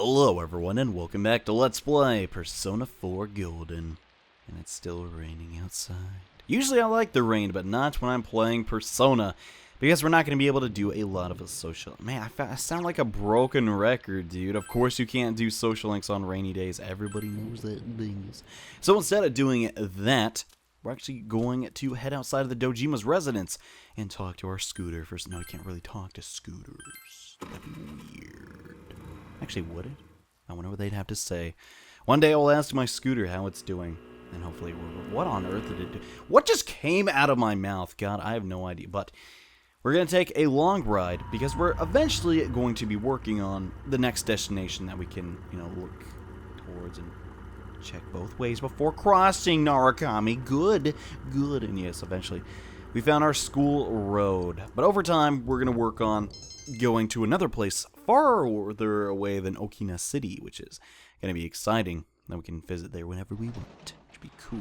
Hello everyone and welcome back to Let's Play Persona 4 Golden. And it's still raining outside. Usually I like the rain, but not when I'm playing Persona, because we're not going to be able to do a lot of a social... Man, I sound like a broken record, dude. Of course you can't do social links on rainy days. Everybody knows that, please. So instead of doing that, we're actually going to head outside of the Dojima's residence and talk to our scooter. First, no, we can't really talk to scooters. That'd be weird. Actually, would it? I wonder what they'd have to say. One day I'll ask my scooter how it's doing. And hopefully, what on earth did it do? What just came out of my mouth? God, I have no idea. But we're going to take a long ride because we're eventually going to be working on the next destination that we can, look towards and check both ways before crossing Narukami. Good. And yes, eventually. We found our school road. But over time, we're going to work on going to another place farther away than Okina City, which is going to be exciting. Then we can visit there whenever we want, which would be cool.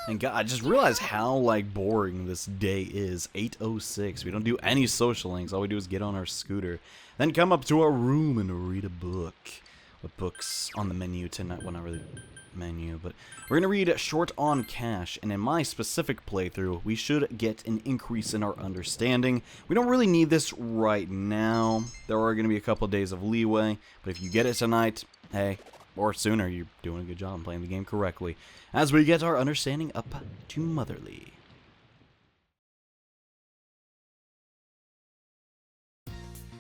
And God, I just realized how, boring this day is. 8:06. We don't do any social links. All we do is get on our scooter. Then come up to our room and read a book. What book's on the menu tonight? Well, not really menu, but we're going to read Short on Cash. And in my specific playthrough, we should get an increase in our understanding. We don't really need this right now. There are going to be a couple of days of leeway. But if you get it tonight, hey, or sooner, you're doing a good job and playing the game correctly, as we get our understanding up to motherly.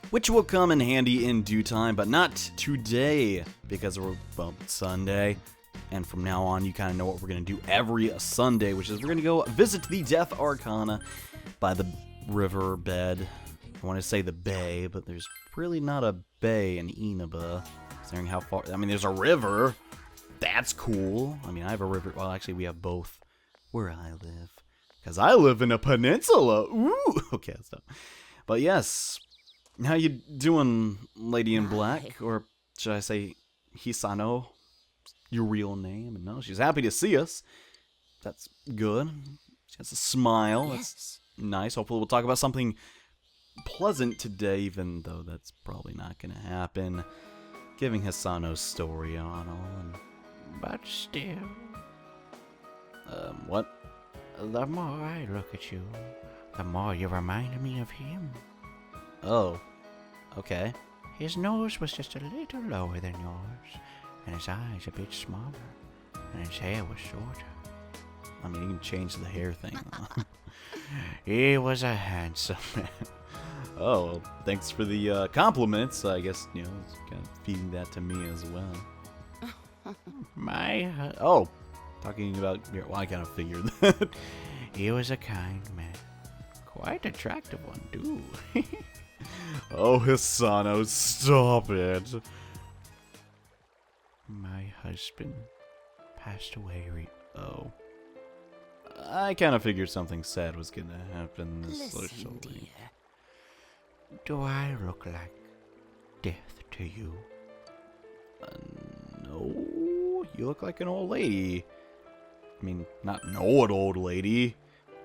Which will come in handy in due time, but not today, because we're, well, Sunday. And from now on, you kind of know what we're going to do every Sunday, which is we're going to go visit the Death Arcana by the riverbed. I want to say the bay, but there's really not a bay in Inaba. Considering how far, I mean, there's a river. That's cool. I mean, I have a river. Well, actually, we have both where I live. Because I live in a peninsula. Ooh. Okay, stop. But yes, how you doing, Lady in Black? Or should I say Hisano? Your real name? And no, she's happy to see us. That's good. She has a smile. That's nice. Hopefully we'll talk about something pleasant today, even though that's probably not going to happen. Giving Hisano's story on all. But still... What? The more I look at you, the more you remind me of him. Oh. Okay. His nose was just a little lower than yours, and his eyes a bit smaller, and his hair was shorter. I mean, you can change the hair thing. He was a handsome man. Oh, well, thanks for the compliments. I guess, it's kind of feeding that to me as well. Oh, talking about... Well, I kind of figured that. He was a kind man. Quite attractive one, too. Oh, Hisano, stop it. My husband passed away. Oh. I kind of figured something sad was going to happen this social dear. week. Do I look like death to you? No. You look like an old lady. I mean, not an old lady.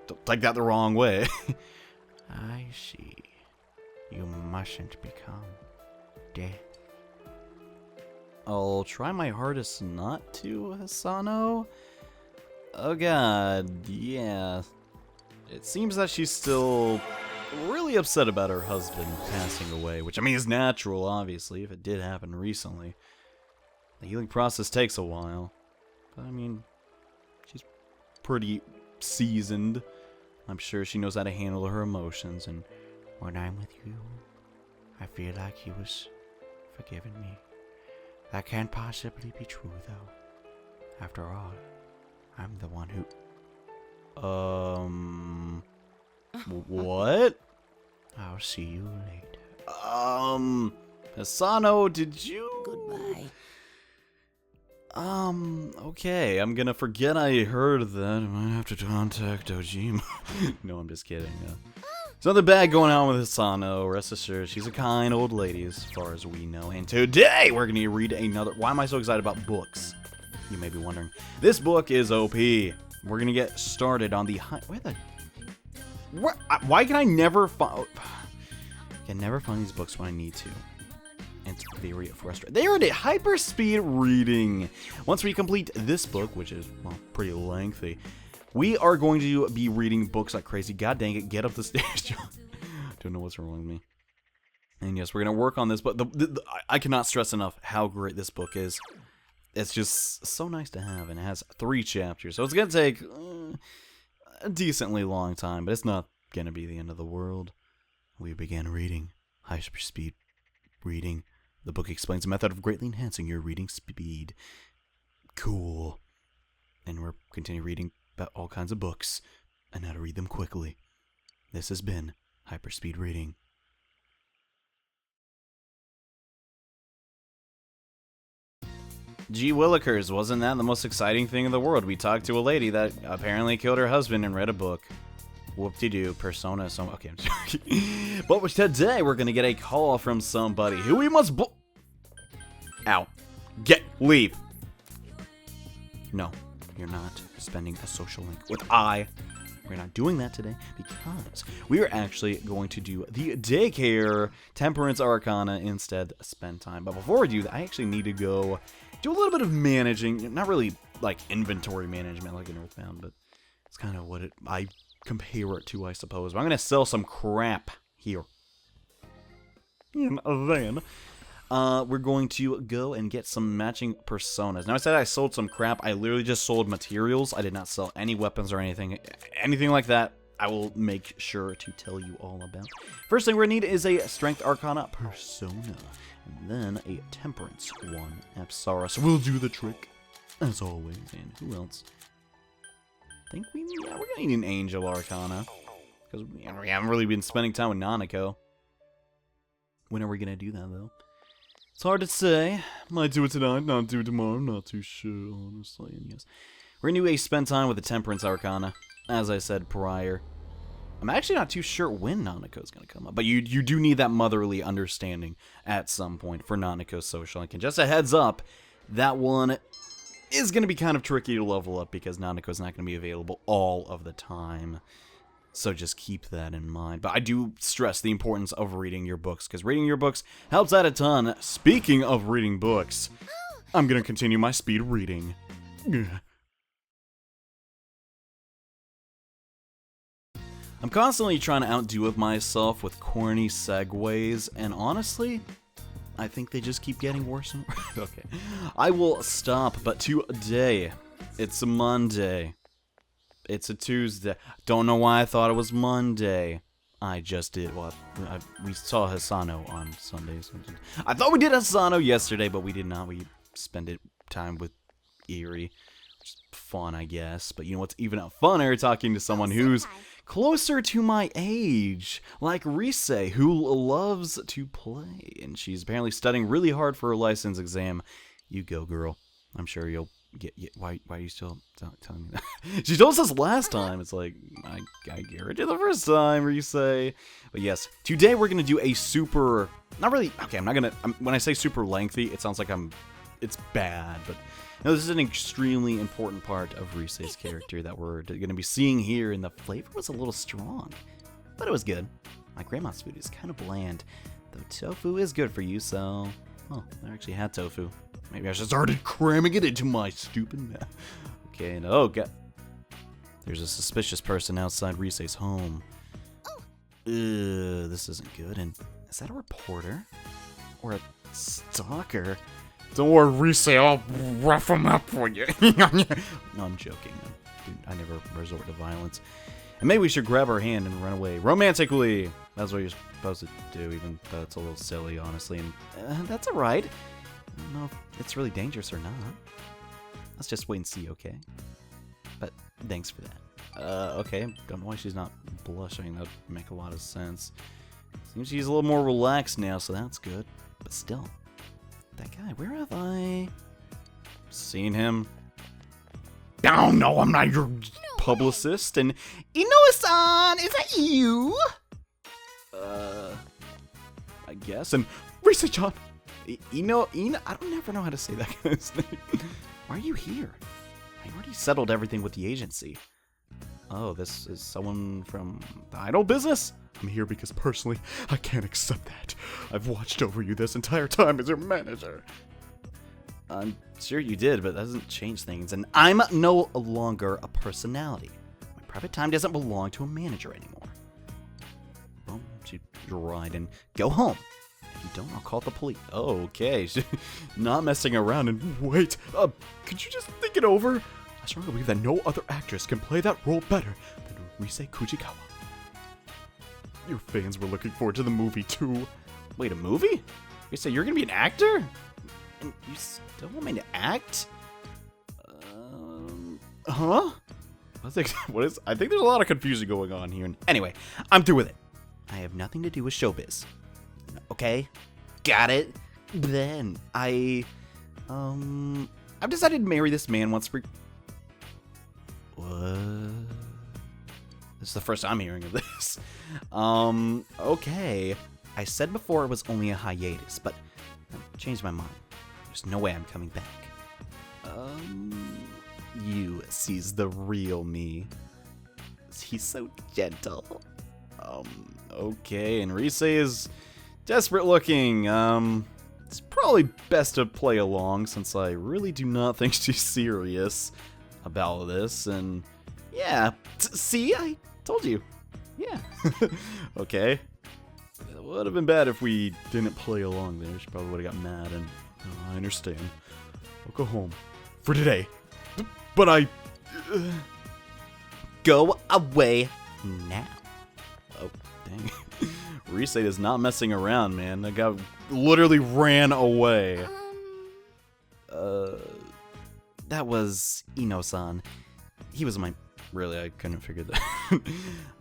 Don't take that the wrong way. I see. You mustn't become death. I'll try my hardest not to, Hisano. Oh god, yeah. It seems that she's still really upset about her husband passing away, which I mean is natural, obviously, if it did happen recently. The healing process takes a while, but I mean, she's pretty seasoned. I'm sure she knows how to handle her emotions, and when I'm with you, I feel like he was forgiving me. That can't possibly be true, though. After all, I'm the one who... What? I'll see you later. Hisano, did you... Goodbye. Okay, I'm gonna forget I heard that. I might have to contact Dojima. No, I'm just kidding. There's nothing bad going on with Hisano. Rest assured, she's a kind old lady as far as we know. And today, we're gonna read another... Why am I so excited about books? You may be wondering. This book is OP. We're gonna get started on the... Where the... Why can I never find... I can never find these books when I need to. It's very frustrating. They are at hyperspeed reading. Once we complete this book, which is, well, pretty lengthy, we are going to be reading books like crazy. God dang it, get up the stairs, John. Don't know what's wrong with me. And yes, we're going to work on this, but I cannot stress enough how great this book is. It's just so nice to have, and it has 3 chapters. So it's going to take a decently long time, but it's not going to be the end of the world. We begin reading. Hyperspeed reading. The book explains a method of greatly enhancing your reading speed. Cool. And we're continuing reading about all kinds of books and how to read them quickly. This has been Hyperspeed Reading. Gee Willikers, wasn't that the most exciting thing in the world? We talked to a lady that apparently killed her husband and read a book. Whoop-de-doo, Persona, okay, I'm joking. But today we're gonna get a call from somebody who we must Ow. Leave. No, you're not spending a social link with We're not doing that today because we are actually going to do the daycare Temperance Arcana instead, spend time. But before we do that, I actually need to go do a little bit of managing, not really like inventory management like in Earthbound, but it's kind of what I compare it to, I suppose. But I'm going to sell some crap here. And then we're going to go and get some matching personas. Now, I said I sold some crap. I literally just sold materials. I did not sell any weapons or anything like that. I will make sure to tell you all about. First thing we're going to need is a Strength Arcana persona. And then a Temperance one. Apsaras will do the trick, as always. And who else? I think we're going to need an Angel Arcana. Because we haven't really been spending time with Nanako. When are we going to do that, though? It's hard to say. Might do it tonight, not do it tomorrow. I'm not too sure, honestly. And yes, we're going to spend time with the Temperance Arcana, as I said prior. I'm actually not too sure when Nanako's going to come up, but you do need that motherly understanding at some point for Nanako's social link. And just a heads up, that one is going to be kind of tricky to level up because Nanako's not going to be available all of the time. So just keep that in mind. But I do stress the importance of reading your books, because reading your books helps out a ton. Speaking of reading books, I'm going to continue my speed reading. I'm constantly trying to outdo myself with corny segues, and honestly, I think they just keep getting worse and worse. Okay, I will stop, but today, it's a Monday. It's a Tuesday. Don't know why I thought it was Monday. I just did. Well, we saw Hisano on Sundays. I thought we did Hisano yesterday, but we did not. We spent time with Eerie. Which is fun, I guess. But you know what's even funner? Talking to someone who's closer to my age, like Rise, who loves to play. And she's apparently studying really hard for her license exam. You go, girl. I'm sure you'll why are you still telling me that? She told us last time. It's like, I guarantee the first time, Rise. But yes, today we're going to do a super, not really, okay, I'm not going to, when I say super lengthy, it sounds like it's bad, but no, this is an extremely important part of Rise's character that we're going to be seeing here, and the flavor was a little strong, but it was good. My grandma's food is kind of bland, though tofu is good for you, so, oh, I actually had tofu. Maybe I should started cramming it into my stupid mouth. Okay, and oh god. There's a suspicious person outside Rise's home. This isn't good. And is that a reporter? Or a stalker? Don't worry, Rise, I'll rough him up for you. No, I'm joking. I never resort to violence. And maybe we should grab her hand and run away romantically. That's what you're supposed to do, even though it's a little silly, honestly. And that's alright. I don't know if it's really dangerous or not. Let's just wait and see, okay? But thanks for that. Okay, don't know why she's not blushing. That would make a lot of sense. Seems she's a little more relaxed now, so that's good. But still, that guy, where have I seen him? Oh no, I'm not your publicist. And Inoue-san, is that you? I guess. And Rise-chan. I don't ever know how to say that guy's name. Why are you here? I already settled everything with the agency. Oh, this is someone from the idol business? I'm here because personally, I can't accept that. I've watched over you this entire time as your manager. I'm sure you did, but that doesn't change things. And I'm no longer a personality. My private time doesn't belong to a manager anymore. Well, you're right, and go home. If you don't, I'll call the police. Oh, okay. Not messing around and... Wait, could you just think it over? I strongly believe that no other actress can play that role better than Rise Kujikawa. Your fans were looking forward to the movie too. Wait, a movie? You say you're gonna be an actor? And you still want me to act? Huh? I think there's a lot of confusion going on here. Anyway, I'm through with it. I have nothing to do with showbiz. Okay? Got it? Then I've decided to marry this man once for... What? This is the first I'm hearing of this. Okay. I said before it was only a hiatus, but I changed my mind. There's no way I'm coming back. You sees the real me. He's so gentle. Okay, and Rise is desperate looking. It's probably best to play along since I really do not think she's serious about this, and yeah, see, I told you. Yeah. Okay. It would have been bad if we didn't play along there. She probably would have got mad, and I understand. I'll go home for today. But I... Go away now. Oh, dang. Rise is not messing around, man. That guy literally ran away. That was Ino-san. He was my... Really, I couldn't figure that.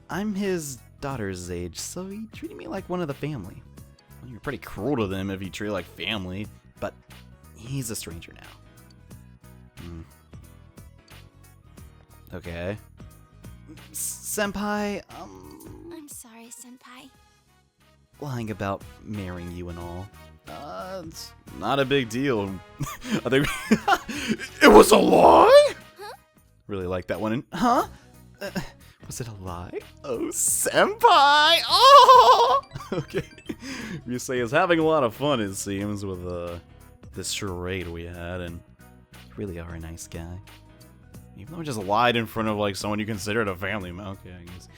I'm his daughter's age, so he treated me like one of the family. Well, you're pretty cruel to them if you treat like family, but he's a stranger now. Okay. Senpai, I'm sorry, Senpai. lying about marrying you and all. It's not a big deal. I think it was a lie? Huh? Really like that one. And, huh? Was it a lie? Oh, senpai! Oh! Okay. Ryusei is having a lot of fun, it seems, with this charade we had, and you really are a nice guy. Even though I just lied in front of, like, someone you considered a family member. Okay, I guess.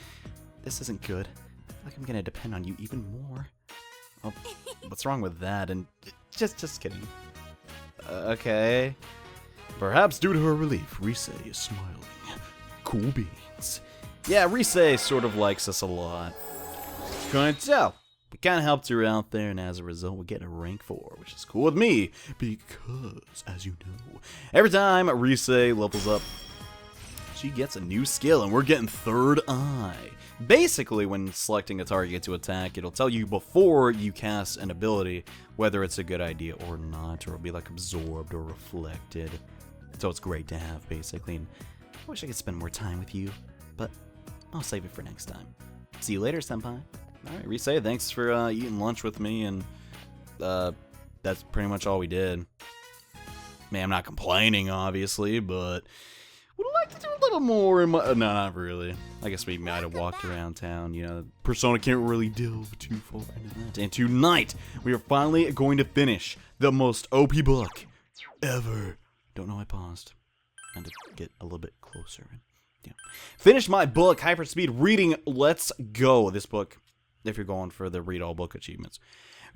This isn't good. I feel like I'm gonna depend on you even more. Oh, what's wrong with that? And just kidding. Okay. Perhaps due to her relief, Rise is smiling. Cool beans. Yeah, Rise sort of likes us a lot. Couldn't tell. We kind of helped her out there, and as a result, we get a rank 4, which is cool with me, because, as you know, every time Rise levels up, she gets a new skill, and we're getting Third Eye. Basically, when selecting a target to attack, it'll tell you before you cast an ability whether it's a good idea or not, or it'll be like absorbed or reflected. So it's great to have, basically, and I wish I could spend more time with you, but I'll save it for next time. See you later, senpai. Alright, Rise, thanks for eating lunch with me, and that's pretty much all we did. Man, I'm not complaining, obviously, but would like to do a little more in my... no, not really. I guess we might have walked around town, you know. Persona can't really delve too far into that. And tonight, we are finally going to finish the most OP book ever. Don't know I paused. And to get a little bit closer. And, yeah. Finish my book, Hyperspeed Reading. Let's go. This book, if you're going for the read all book achievements.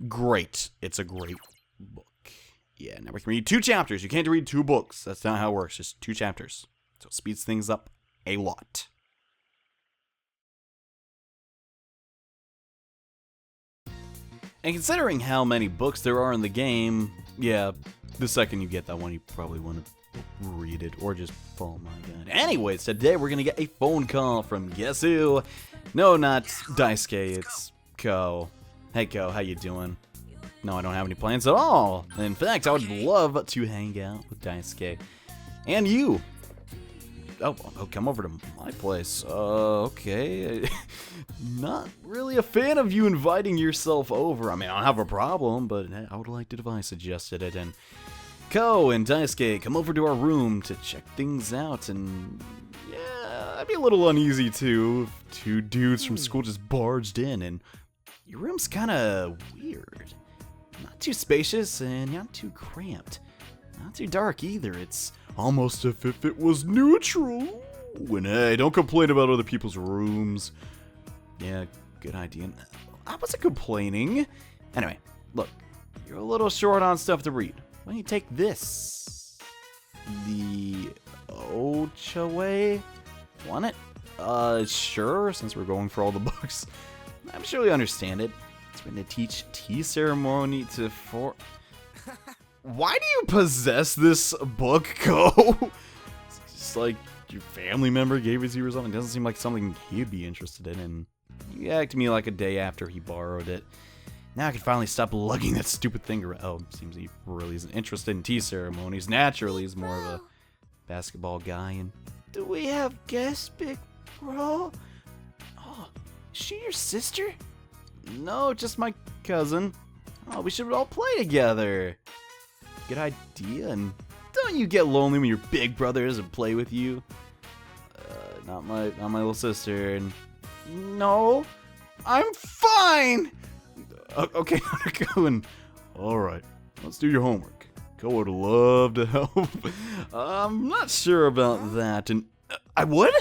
Great. It's a great book. Yeah, now we can read 2 chapters. You can't read 2 books. That's not how it works. Just 2 chapters. So it speeds things up a lot. And considering how many books there are in the game, yeah, the second you get that one, you probably want to read it or just follow my guide. Anyways, today we're going to get a phone call from guess who? No, not Daisuke, it's Ko. Hey Ko, how you doing? No, I don't have any plans at all. In fact, I would love to hang out with Daisuke. And you. Oh, come over to my place. Okay. Not really a fan of you inviting yourself over. I mean, I don't have a problem, but I would like it if I suggested it. And Ko and Daisuke come over to our room to check things out. And yeah, I'd be a little uneasy too if two dudes from school just barged in, and your room's kind of weird. Not too spacious and not too cramped. Not too dark either. It's almost as if it was neutral. And hey, don't complain about other people's rooms. Yeah, good idea. I wasn't complaining. Anyway, look, you're a little short on stuff to read. Why don't you take this? The Ochawe? Want it? Sure, since we're going for all the books. I'm sure you understand it. It's written to teach tea ceremony to for... Why do you possess this book, Ko? It's just like your family member gave it to you or something. It doesn't seem like something he'd be interested in, and you act to me like a day after he borrowed it. Now I can finally stop lugging that stupid thing around. Oh, seems he really isn't interested in tea ceremonies. Naturally, he's more of a basketball guy. And do we have guests, big bro? Oh, is she your sister? No, just my cousin. Oh, we should all play together. Good idea. And don't you get lonely when your big brother doesn't play with you? Not my little sister. And no, I'm fine. Okay, Ko, and all right, let's do your homework. Ko would love to help. I'm not sure about that, and I would?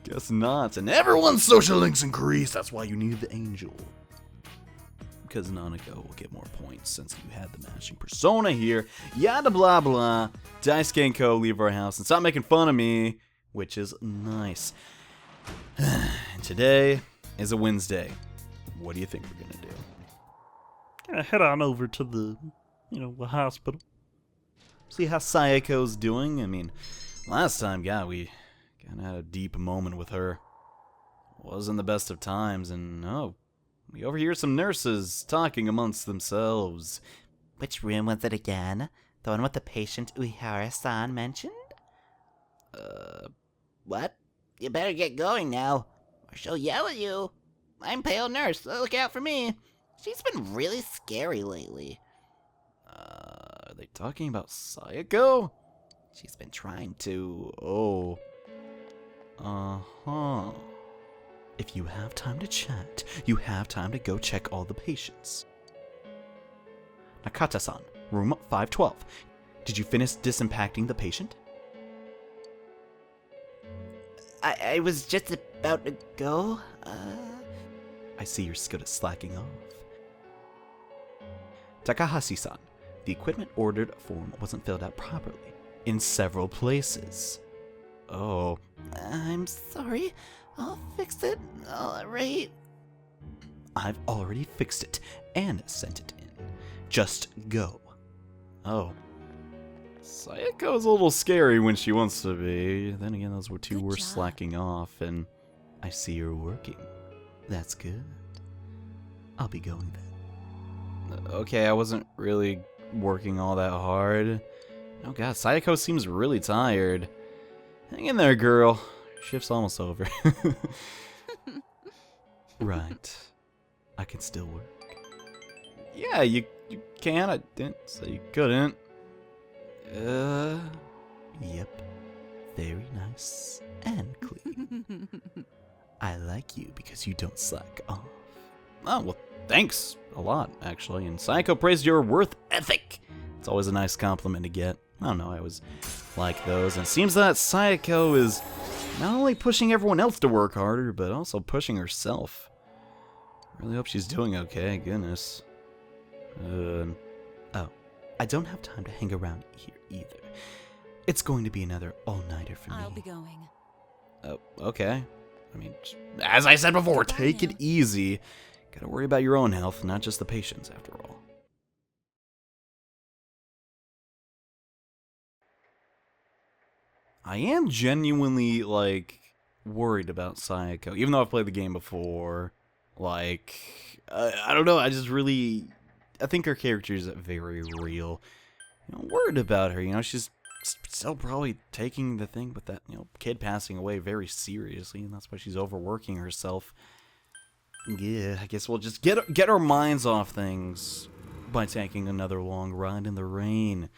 Guess not. And everyone's social links increase. That's why you need the angel. Because Nanako will get more points since you had the matching persona here. Yada blah blah. Daisuke and Ko leave our house and stop making fun of me, which is nice. And today is a Wednesday. What do you think we're gonna do? Gonna head on over to the hospital. See how Sayako's doing? I mean, last time, God, we kind of had a deep moment with her. Wasn't the best of times, and we overhear some nurses talking amongst themselves. Which room was it again? The one with the patient Uehara-san mentioned? What? You better get going now, or she'll yell at you. I'm Pale Nurse, so look out for me. She's been really scary lately. Are they talking about Sayako? She's been trying to... Oh. Uh-huh. If you have time to chat, you have time to go check all the patients. Nakata-san, room 512. Did you finish disimpacting the patient? I was just about to go, I see you're good at slacking off. Takahashi-san, the equipment ordered form wasn't filled out properly in several places. Oh. I'm sorry. I'll fix it. All right. I've already fixed it and sent it in. Just go. Oh. Sayako's a little scary when she wants to be. Then again, those were two Good worth job. slacking off, and I see you're working. That's good. I'll be going then. Okay, I wasn't really working all that hard. Oh god, Sayako seems really tired. Hang in there, girl. Shift's almost over. Right. I can still work. Yeah, you can. I didn't say you couldn't. Yep. Very nice and clean. I like you because you don't slack off. Oh, well, thanks a lot, actually. And Sayako praised your worth ethic. It's always a nice compliment to get. I don't know, I always like those. And it seems that Sayako is not only pushing everyone else to work harder, but also pushing herself. I really hope she's doing okay, goodness. Oh, I don't have time to hang around here either. It's going to be another all-nighter for me. I'll be going. Oh, okay. I mean, as I said before, take it easy. Gotta worry about your own health, not just the patient's, after all. I am genuinely, worried about Sayako. Even though I've played the game before. I don't know, I think her character is very real. I'm worried about her, she's still probably taking the thing with that, kid passing away very seriously, and that's why she's overworking herself. Yeah, I guess we'll just get our minds off things by taking another long ride in the rain.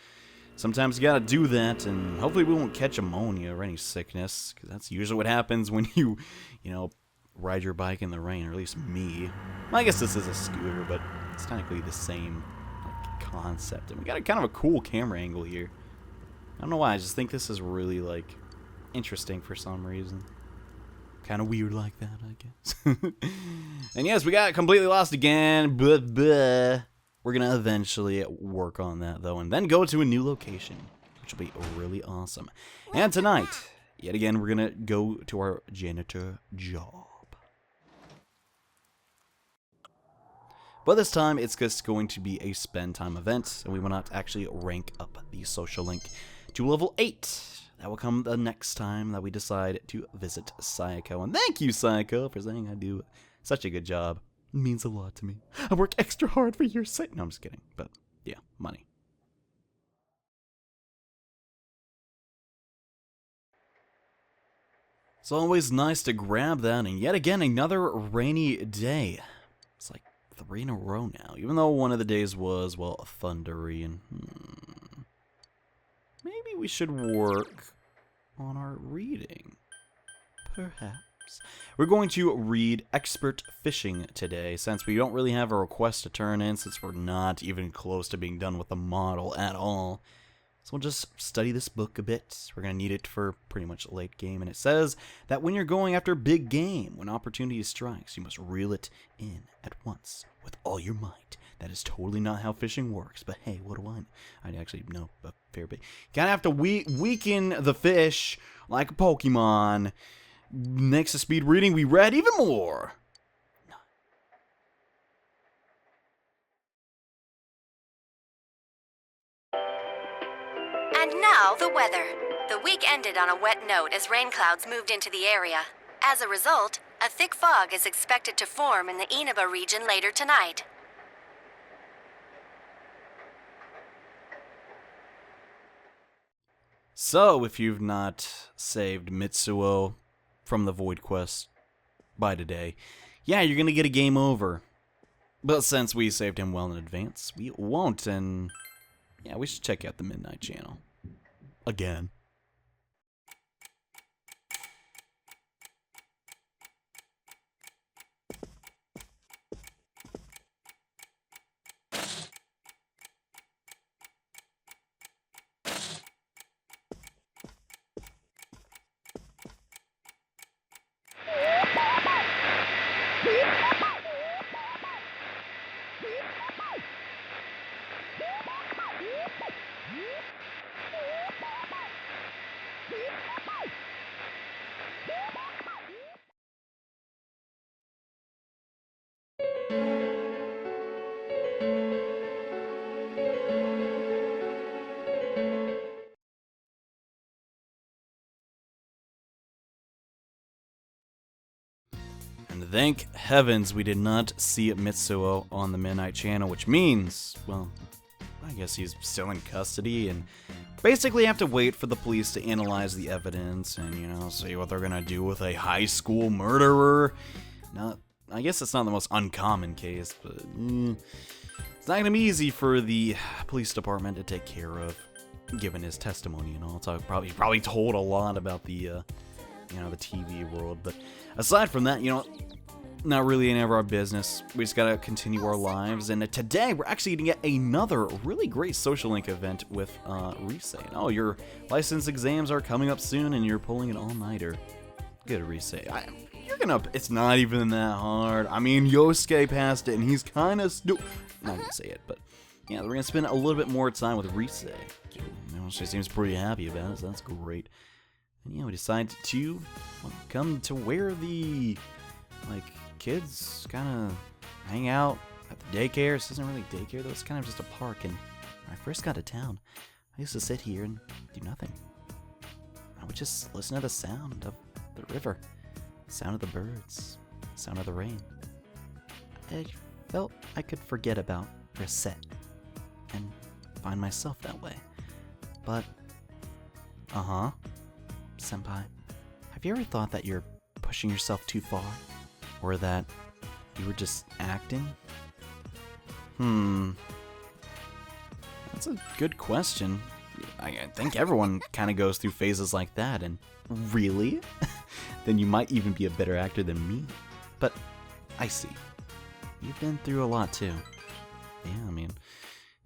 sometimes you gotta do that, and hopefully we won't catch ammonia or any sickness, because that's usually what happens when you know, ride your bike in the rain, or at least me. Well, I guess this is a scooter, but it's technically the same like, concept. And we got a kind of a cool camera angle here. I don't know why, I just think this is really, like, interesting for some reason. Kind of weird like that, I guess. And yes, we got completely lost again, but we're gonna eventually work on that, though, and then go to a new location, which will be really awesome. And tonight, yet again, we're gonna go to our janitor job. But this time, it's just going to be a spend time event, and we will not actually rank up the social link to level 8. That will come the next time that we decide to visit Sayako. And thank you, Sayako, for saying I do such a good job. It means a lot to me. I work extra hard for your sake. No, I'm just kidding. But, yeah, money. It's always nice to grab that, and yet again, another rainy day. It's like 3 in a row now, even though one of the days was, well, thundery, and maybe we should work on our reading. Perhaps. We're going to read Expert Fishing today, since we don't really have a request to turn in, since we're not even close to being done with the model at all. So we'll just study this book a bit. We're going to need it for pretty much late game, and it says that when you're going after big game, when opportunity strikes, you must reel it in at once with all your might. That is totally not how fishing works, but hey, what do I know? I actually know a fair bit. Kind of have to weaken the fish like a Pokemon. Next to speed reading, we read even more. And now, the weather. The week ended on a wet note as rain clouds moved into the area. As a result, a thick fog is expected to form in the Inaba region later tonight. So, if you've not saved Mitsuo from the Void Quest by today, yeah, you're gonna get a game over. But since we saved him well in advance, we won't, and yeah, we should check out the Midnight Channel. Again. And thank heavens we did not see Mitsuo on the Midnight Channel, which means, well, I guess he's still in custody and basically have to wait for the police to analyze the evidence and, you know, see what they're gonna do with a high school murderer. Now, I guess it's not the most uncommon case, but it's not gonna be easy for the police department to take care of, given his testimony and all. So he probably told a lot about the, you know, the TV world. But aside from that, you know, not really any of our business. We just gotta continue our lives. And today, we're actually gonna get another really great social link event with RIse. Oh, your license exams are coming up soon, and you're pulling an all-nighter. Good, RIse. It's not even that hard. I mean, Yosuke passed it, and he's kind of not gonna say it, but yeah, we're gonna spend a little bit more time with RIse. You know, she seems pretty happy about it, so that's great. And yeah, we decided to come to where the kids kind of hang out at the daycare. This isn't really daycare though; it's kind of just a park. And when I first got to town, I used to sit here and do nothing. I would just listen to the sound of the river, the sound of the birds, the sound of the rain. I felt I could forget about Reset and find myself that way. But, Senpai, have you ever thought that you're pushing yourself too far? Or that you were just acting? That's a good question. I think everyone kind of goes through phases like that, and really? Then you might even be a better actor than me. But I see. You've been through a lot too. Yeah, I mean,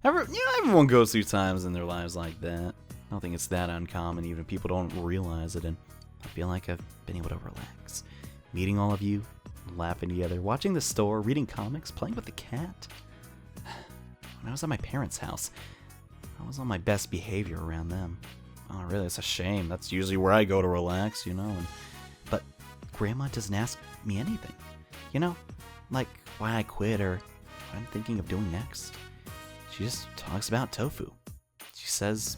everyone goes through times in their lives like that. I don't think it's that uncommon, even if people don't realize it, and I feel like I've been able to relax. Meeting all of you, laughing together, watching the store, reading comics, playing with the cat. When I was at my parents' house, I was on my best behavior around them. Oh, really, it's a shame. That's usually where I go to relax, but Grandma doesn't ask me anything. Like why I quit or what I'm thinking of doing next. She just talks about Tofu. She says,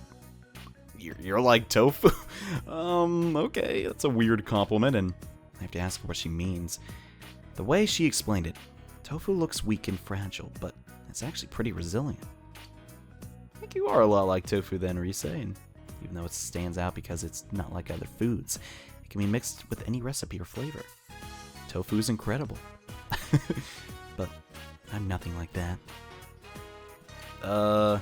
you're like Tofu? Okay, that's a weird compliment, and I have to ask her what she means. The way she explained it, Tofu looks weak and fragile, but it's actually pretty resilient. I think you are a lot like Tofu then, Rise, and even though it stands out because it's not like other foods, it can be mixed with any recipe or flavor. Tofu's incredible. But I'm nothing like that. I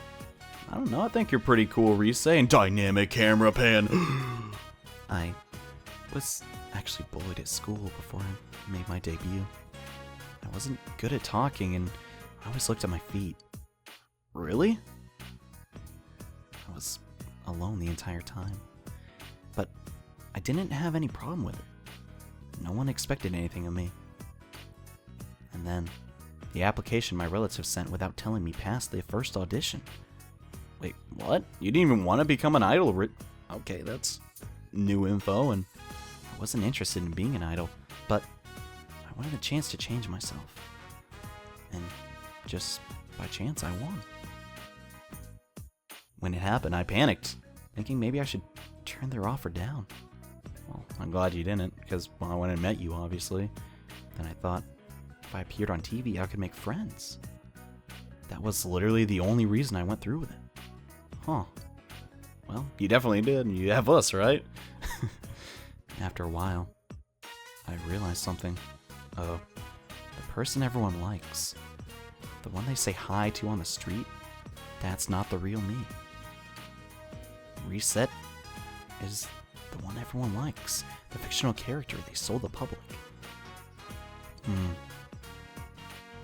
don't know, I think you're pretty cool, Rise, and dynamic camera pan. I was actually bullied at school before I made my debut. I wasn't good at talking, and I always looked at my feet. Really? I was alone the entire time. But I didn't have any problem with it. No one expected anything of me. And then, the application my relatives sent without telling me passed the first audition. Wait, what? You didn't even want to become an idol? Okay, that's new info, and I wasn't interested in being an idol, but I wanted a chance to change myself. And just by chance, I won. When it happened, I panicked, thinking maybe I should turn their offer down. Well, I'm glad you didn't, because I went and met you, obviously. Then I thought, if I appeared on TV, I could make friends. That was literally the only reason I went through with it. Huh. Well, you definitely did, and you have us, right? After a while, I realized something. The person everyone likes, the one they say hi to on the street, that's not the real me. Reset is the one everyone likes, the fictional character they sold the public.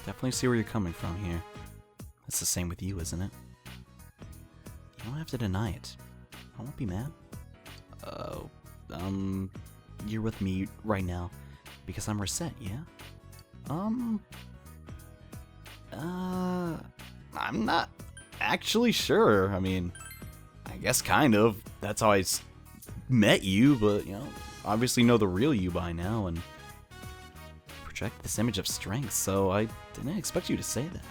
Definitely see where you're coming from here. It's the same with you, isn't it? You don't have to deny it. I won't be mad. You're with me right now because I'm reset, yeah? I'm not actually sure. I mean, I guess kind of. That's how I met you, but, obviously know the real you by now and project this image of strength, so I didn't expect you to say that.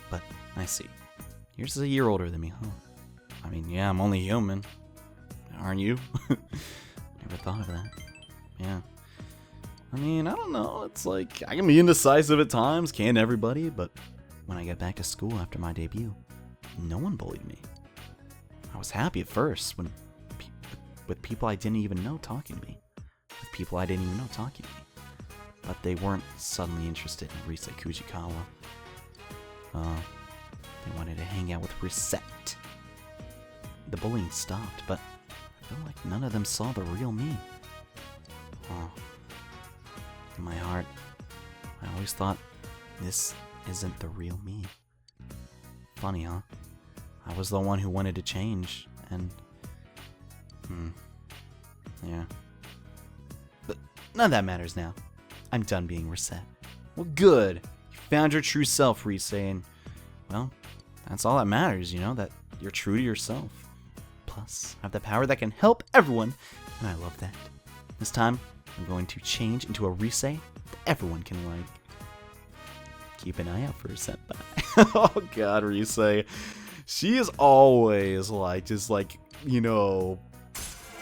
But I see. You're just a year older than me, huh? I mean, yeah, I'm only human. Aren't you? Never thought of that. Yeah. I mean, I don't know. It's like, I can be indecisive at times, can't everybody? But when I get back to school after my debut, no one bullied me. I was happy at first when with people I didn't even know talking to me. With people I didn't even know talking to me. But they weren't suddenly interested in Rise Kujikawa. They wanted to hang out with Reset. The bullying stopped, but I feel like none of them saw the real me. In my heart, I always thought, this isn't the real me. Funny, huh? I was the one who wanted to change, and... yeah. But none of that matters now. I'm done being Reset. Well, good. You found your true self, Rise, and... well, that's all that matters, that you're true to yourself. Plus, I have the power that can help everyone, and I love that. This time, I'm going to change into a Rise that everyone can like. Keep an eye out for her senpai. Oh god, Rise. She is always like, just like, I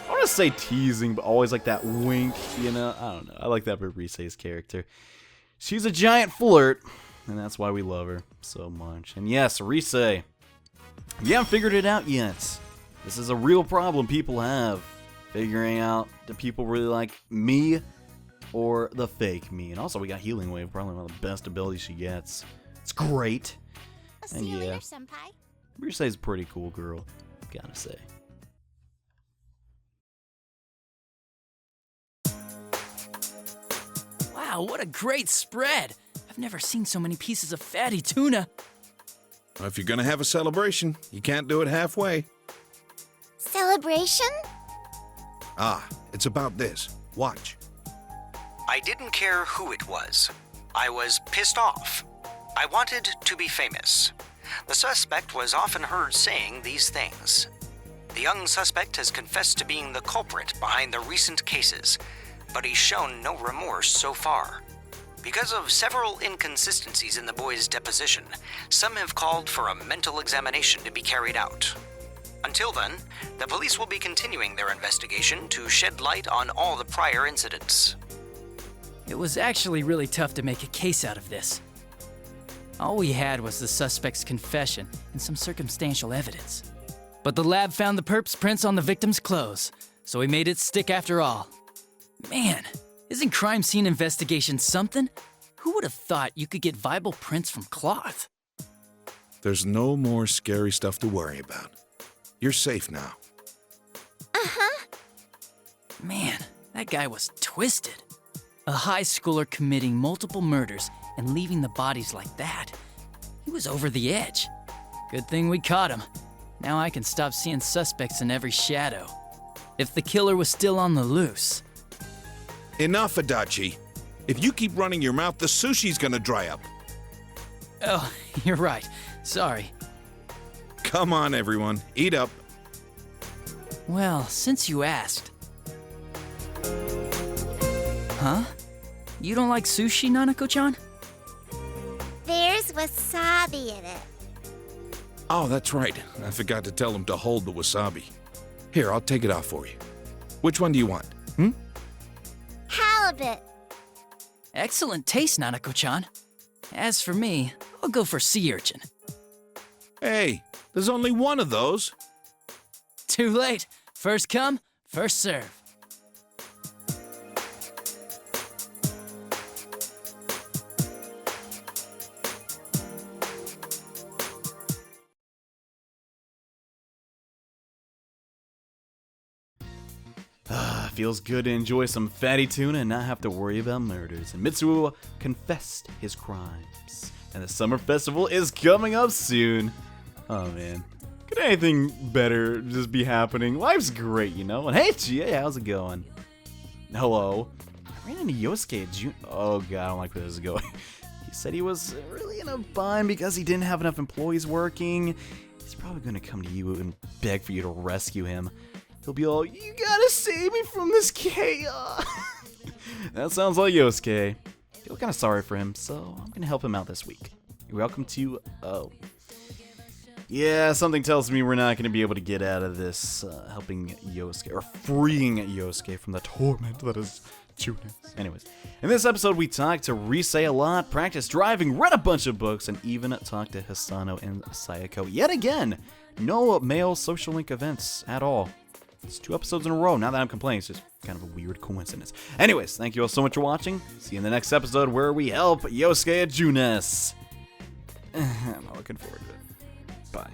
want to say teasing, but always like that wink, I don't know. I like that for Rise's character. She's a giant flirt, and that's why we love her so much. And yes, Rise, if you haven't figured it out yet, this is a real problem people have. Figuring out, do people really like me or the fake me? And also we got Healing Wave, probably one of the best abilities she gets. It's great. I'll see you later, senpai. Rise's a pretty cool girl. gotta say. Wow, what a great spread! I've never seen so many pieces of fatty tuna. Well, if you're gonna have a celebration, you can't do it halfway. Celebration? Ah, it's about this. Watch. I didn't care who it was. I was pissed off. I wanted to be famous. The suspect was often heard saying these things. The young suspect has confessed to being the culprit behind the recent cases, but he's shown no remorse so far. Because of several inconsistencies in the boy's deposition, some have called for a mental examination to be carried out. Until then, the police will be continuing their investigation to shed light on all the prior incidents. It was actually really tough to make a case out of this. All we had was the suspect's confession and some circumstantial evidence. But the lab found the perp's prints on the victim's clothes, so we made it stick after all. Man, isn't crime scene investigation something? Who would have thought you could get viable prints from cloth? There's no more scary stuff to worry about. You're safe now. Uh-huh. Man, that guy was twisted. A high schooler committing multiple murders and leaving the bodies like that. He was over the edge. Good thing we caught him. Now I can stop seeing suspects in every shadow. If the killer was still on the loose. Enough, Adachi. If you keep running your mouth, the sushi's gonna dry up. Oh, you're right. Sorry. Come on, everyone. Eat up. Well, since you asked. Huh? You don't like sushi, Nanako-chan? There's wasabi in it. Oh, that's right. I forgot to tell him to hold the wasabi. Here, I'll take it off for you. Which one do you want? Halibut. Excellent taste, Nanako-chan. As for me, I'll go for sea urchin. Hey, there's only one of those. Too late. First come, first serve. Feels good to enjoy some fatty tuna and not have to worry about murders. And Mitsuo confessed his crimes. And the summer festival is coming up soon. Oh man. Could anything better just be happening? Life's great, you know? And hey, GA, how's it going? Hello. I ran into Yosuke at June. Oh god, I don't like where this is going. He said he was really in a bind because he didn't have enough employees working. He's probably gonna come to you and beg for you to rescue him. He'll be all, you gotta save me from this chaos. That sounds like Yosuke. I feel kind of sorry for him, so I'm gonna help him out this week. You're welcome to, oh. Yeah, something tells me we're not gonna be able to get out of this helping Yosuke, or freeing Yosuke from the torment that is Junis. Anyways, in this episode we talked to RIse a lot, practiced driving, read a bunch of books, and even talked to Hisano and Sayako. Yet again, no male social link events at all. It's 2 episodes in a row. Now that I'm complaining, it's just kind of a weird coincidence. Anyways, thank you all so much for watching. See you in the next episode where we help Yosuke and Junis. I'm not looking forward to it. Bye.